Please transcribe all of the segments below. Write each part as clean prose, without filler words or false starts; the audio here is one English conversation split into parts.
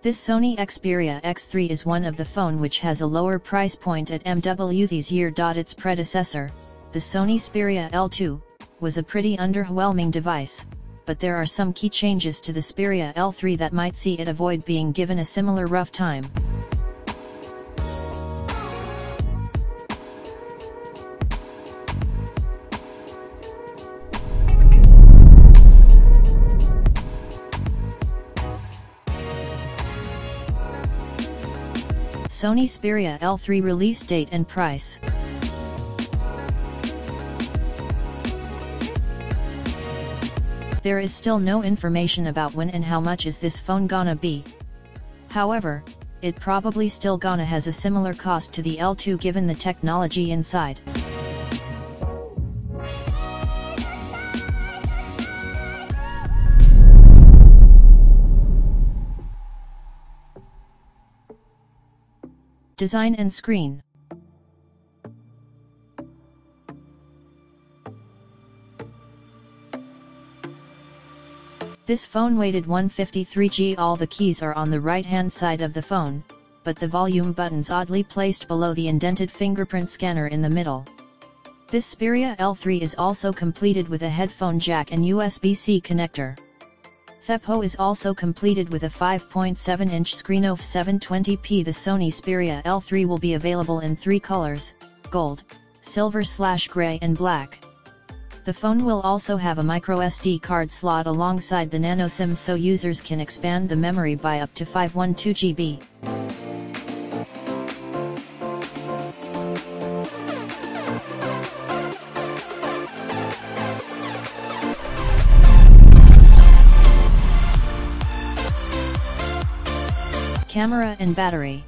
This Sony Xperia X3 is one of the phone which has a lower price point at MW this year. Its predecessor, the Sony Xperia L2, was a pretty underwhelming device, but there are some key changes to the Xperia L3 that might see it avoid being given a similar rough time. Sony Xperia L3 release date and price. There is still no information about when and how much is this phone gonna be. However, it probably still gonna has a similar cost to the L2 given the technology inside. Design and screen. This phone weighted 153 g. All the keys are on the right hand side of the phone, but the volume buttons oddly placed below the indented fingerprint scanner in the middle. This Xperia L3 is also completed with a headphone jack and USB-C connector. The phoe is also completed with a 5.7-inch screen of 720p. The Sony Xperia L3 will be available in 3 colors, gold, silver/grey and black. The phone will also have a microSD card slot alongside the nanosim so users can expand the memory by up to 512 GB. Camera and battery.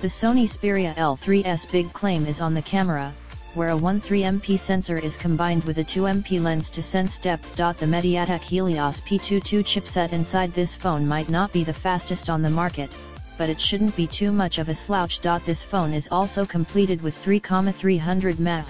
The Sony Xperia L3's big claim is on the camera, where a 13MP sensor is combined with a 2MP lens to sense depth. The MediaTek Helios P22 chipset inside this phone might not be the fastest on the market, but it shouldn't be too much of a slouch. This phone is also completed with 3,300 mAh.